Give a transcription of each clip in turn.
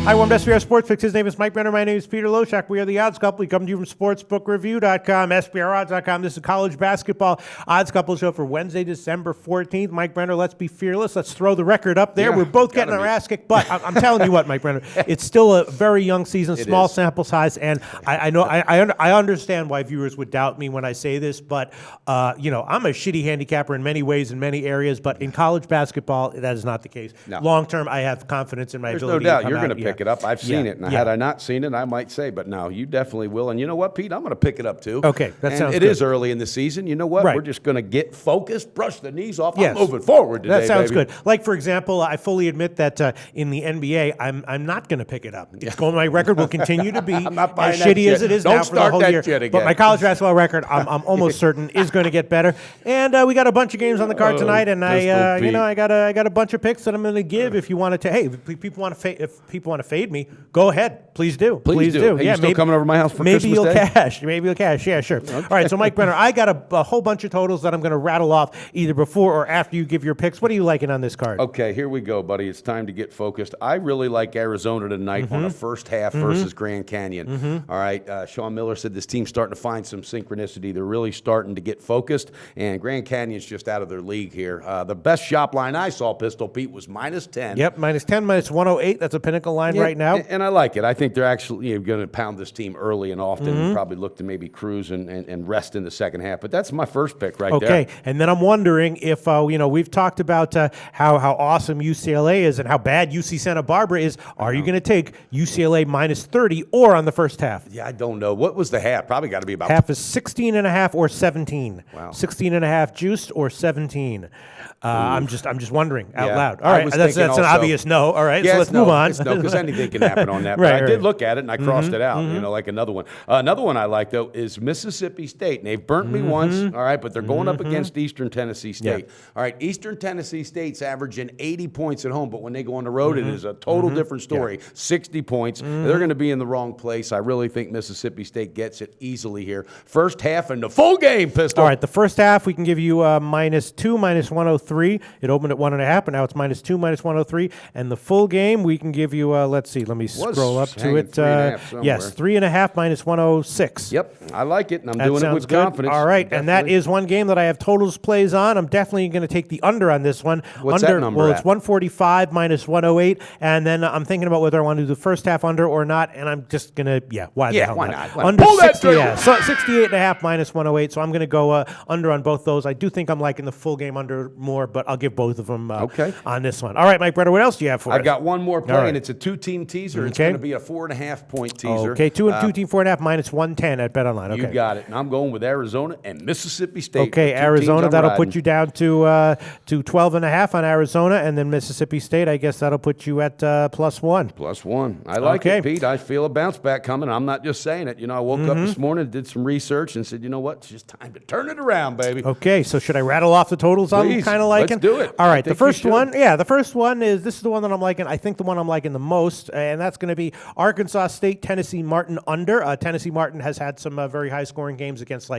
Hi, welcome to SBR Sports Fix. His name is Mike Brenner. My name is Peter Loshak. We are the Odds Couple. We come to you from sportsbookreview.com, SBRodds.com. This is a college basketball Odds Couple show for Wednesday, December 14th. Mike Brenner, let's be fearless. Let's throw the record up there. Yeah, we're both getting our ass kicked, but I'm telling you what, Mike Brenner, it's still a very young season, small sample size, and I know I understand why viewers would doubt me when I say this, but I'm a shitty handicapper in many ways, in many areas, but in college basketball, that is not the case. No. Long term, I have confidence in my There's ability no doubt to come you're out. going to pick it up. I've seen it. And had I not seen it, I might say, but no, you definitely will. And you know what, Pete? I'm going to pick it up too. Okay, that sounds good. It is early in the season. You know what? Right. We're just going to get focused, brush the knees off. Yes. I'm moving forward today, That sounds baby. good. Like, for example, I fully admit that in the NBA, I'm not going to pick it up. It's going. My record will continue to be I'm not buying as that shitty shit. as it is Don't now for the start whole that year. shit again. But my college basketball record, I'm almost certain, is going to get better. And we got a bunch of games on the card tonight, and I got a bunch of picks that I'm going to give. If you want to, hey, if people want to fade me, go ahead, please do. Please do. Hey, you still coming over to my house for maybe Christmas you'll Day? cash. Maybe you'll cash. Yeah, sure. Okay. All right. So, Mike Brenner, I got a whole bunch of totals that I'm going to rattle off either before or after you give your picks. What are you liking on this card? Okay, here we go, buddy. It's time to get focused. I really like Arizona tonight on the first half versus Grand Canyon. All right, Sean Miller said this team's starting to find some synchronicity. They're really starting to get focused, and Grand Canyon's just out of their league here. The best shop line I saw, Pistol Pete, was -10. Yep, -10, -108. That's a pinnacle line right now. And I like it. I think they're actually going to pound this team early and often and probably look to maybe cruise and rest in the second half. But that's my first pick right there. Okay, and then I'm wondering if, we've talked about how awesome UCLA is and how bad UC Santa Barbara is. Are you going to take UCLA -30 or on the first half? Yeah, I don't know. What was the half? Probably got to be about Half is 16.5 or 17. Wow. 16.5 juiced or 17. I'm just wondering out Yeah. loud. All I right, was that's thinking an also- obvious no. All right, Yes, so let's move on. No, because anything can happen on that. Right, But I did right. look at it and I crossed it out. Like another one. Another one I like though is Mississippi State. And they've burnt me once. All right, but they're going up against Eastern Tennessee State. Yeah. All right, Eastern Tennessee State's averaging 80 points at home, but when they go on the road, it is a total different story. 60 points. They're going to be in the wrong place. I really think Mississippi State gets it easily here. First half and the full game, Pistol. All right, the first half we can give you -2, -103. It opened at 1.5, but now it's -2, -103. And the full game we can give you. Let's see. Let me scroll up to it. 3.5 somewhere. Yes, 3.5 -106. Yep, I like it, and I'm That doing it sounds with good. confidence. All right, and that Definitely. is one game that I have totals plays on. I'm definitely going to take the under on this one. What's under, that number Well, at? it's 145 -108, and then I'm thinking about whether I want to do the first half under or not, and I'm just going to, why the hell why not? not? Why not? Under Pull that 60, trigger. yeah, so 68.5 -108, so I'm going to go under on both those. I do think I'm liking the full game under more, but I'll give both of them Okay. on this one. All right, Mike Brenner, what else do you have for us? I've got one more play, All right. and it's a two-team teaser. It's Okay. going to be a 4.5 point teaser. Okay, 2 and 2 team 4.5 -110 at BetOnline. Okay. You got it. And I'm going with Arizona and Mississippi State. Okay, Two Arizona, teams I'm that'll riding. put you down to 12.5 on Arizona, and then Mississippi State, I guess that'll put you at +1. +1. I like Okay. it, Pete. I feel a bounce back coming. I'm not just saying it. I woke up this morning, did some research, and said, you know what? It's just time to turn it around, baby. Okay, so should I rattle off the totals I'm Please, kind of liking? let's do it. All I right, the think you first should. one, this is the one that I'm liking. I think the one I'm liking the most, and that's going to be Arkansas State, Tennessee Martin under. Tennessee Martin has had some very high-scoring games against,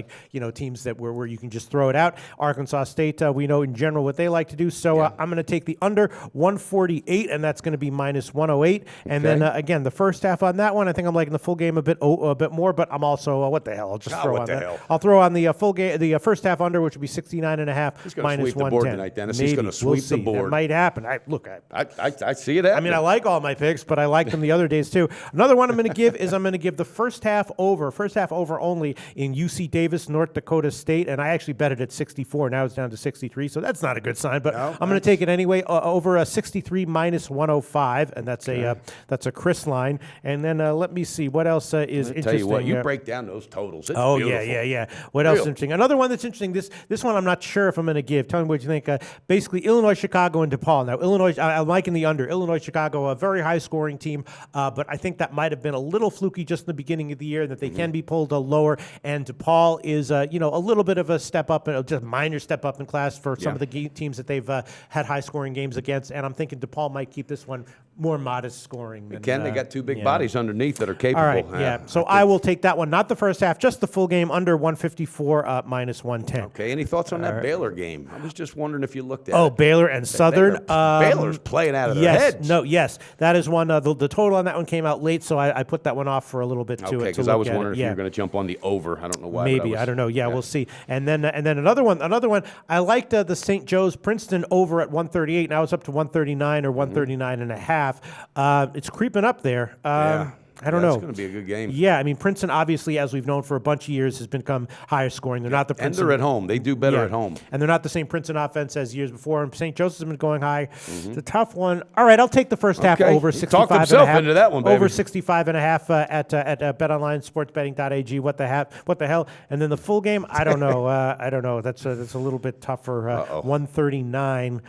teams that where you can just throw it out. Arkansas State, we know in general what they like to do, so I'm going to take the under 148, and that's going to be -108. And then, again, the first half on that one, I think I'm liking the full game a bit more, but I'm also, what the hell, I'll just throw what on the that. hell? I'll throw on the full game, the first half under, which would be 69.5 He's gonna sweep the -110. board tonight, Dennis. He's gonna sweep we'll the see. board. That might happen. I see it happening. I mean, I like all my picks, but I like them the other days too. Another one I'm going to give is I'm going to give the first half over only in UC Davis, North Dakota State, and I actually bet it at 64. Now it's down to 63, so that's not a good sign. But I'm going to take it anyway over a 63 -105, and that's a Chris line. And then let me see what else is interesting. Tell you what, you break down those totals. It's beautiful. Yeah. What else is interesting? Another one that's interesting. This one I'm not sure if I'm going to give. Tell me what you think. Basically, Illinois, Chicago, and DePaul. Now, Illinois, I'm liking the under. Illinois, Chicago, a very high-scoring team, but I think that might have been a little fluky just in the beginning of the year, that they can be pulled lower. And DePaul is, a little bit of a step up, just a minor step up in class for some of the teams that they've had high-scoring games against. And I'm thinking DePaul might keep this one more modest scoring. They got two big bodies underneath that are capable. All right, So I will take that one, not the first half, just the full game under 154 -110. Okay, any thoughts on that Baylor game? I was just wondering if you looked at it. Oh, Baylor and Southern. Baylor's playing out of their heads. Yes, that is one. The total on that one came out late, so I put that one off for a little bit too. Okay, because I was wondering if you were going to jump on the over. I don't know why. Maybe, I don't know. Yeah, we'll see. And then another one. I liked the St. Joe's Princeton over at 138. Now it's up to 139 or 139 and a half. It's creeping up there. I don't know. It's going to be a good game. Yeah, I mean, Princeton, obviously, as we've known for a bunch of years, has become higher scoring. They're not the Princeton. And they're at home. They do better at home. And they're not the same Princeton offense as years before. And St. Joseph's has been going high. It's a tough one. All right, I'll take the first half over 65 talked himself into that one, baby. Over 65 and a half at BetOnline, sportsbetting.ag. What the hell? And then the full game, I don't know. I don't know. That's a little bit tougher. 139.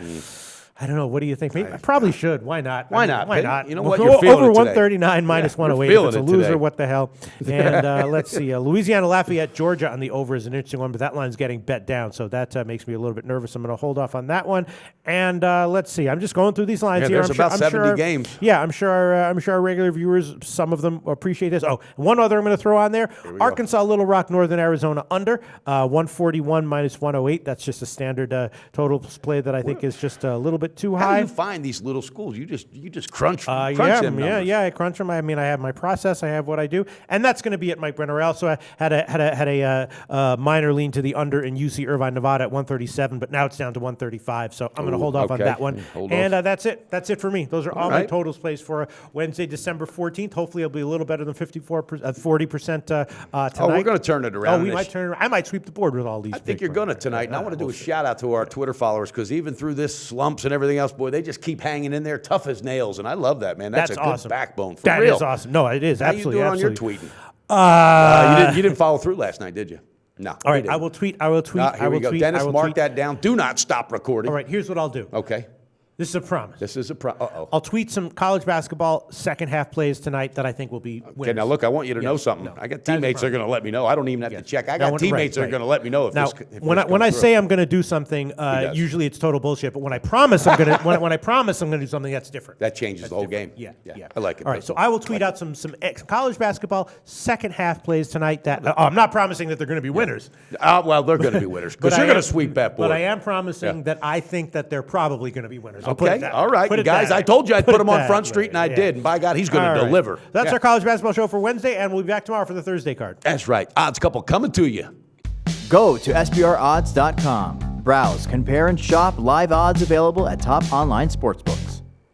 I don't know. What do you think? I probably should. Why not? Why not? Why not? You know what? You're feeling over it 139 minus 108. If it's a loser, today. what the hell? And let's see. Louisiana Lafayette, Georgia on the over is an interesting one, but that line's getting bet down, so that makes me a little bit nervous. I'm going to hold off on that one. And let's see. I'm just going through these lines here. There's about 70 games. Yeah, I'm sure our regular viewers, some of them appreciate this. Oh, one other I'm going to throw on there. Arkansas, Little Rock, Northern Arizona under 141 minus 108. That's just a standard total play that I think is just a little bit too high. How do you find these little schools? You just crunch them numbers. I crunch them. I mean, I have my process. I have what I do, and that's going to be at Mike Brenner. I also had a minor lean to the under in UC Irvine, Nevada at 137, but now it's down to 135. So I'm going to hold off on that one. That's it. That's it for me. Those are all my totals plays for Wednesday, December 14th. Hopefully, it'll be a little better than 40% tonight. Oh, we're going to turn it around. Oh, we might turn it around. I might sweep the board with all these. I think you're going to tonight, and I want to do a shout out to our Twitter followers because even through this slumps and everything else, boy, they just keep hanging in there, tough as nails, and I love that, man. That's a good awesome backbone. For that real. is awesome. No, it is. How absolutely. you doing absolutely. on your tweeting? You didn't follow through last night, did you? No. All right, I will tweet. Here we go. Dennis, mark that down. Do not stop recording. All right, here's what I'll do. Okay. This is a promise. Uh-oh. I'll tweet some college basketball second half plays tonight that I think will be winners. Okay, now look, I want you to know something. I got teammates that are going to let me know. I don't even have to check. I got teammates that are going to let me know if now, this when I say I'm going to do something, usually it's total bullshit. But when I promise I'm going to when I promise I'm going to do something, that's different. That changes the whole game. Yeah. I like it. All right, so I will tweet out some college basketball second half plays tonight. That I'm not promising that they're going to be winners. Well, they're going to be winners because you're going to sweep that board. But I am promising that I think that they're probably going to be winners. Okay, all right. Guys, I told you I'd put him on Front Street, and I did. And by God, he's going to deliver. That's our college basketball show for Wednesday, and we'll be back tomorrow for the Thursday card. That's right. Odds Couple coming to you. Go to SBRodds.com. Browse, compare, and shop live odds available at top online sportsbooks.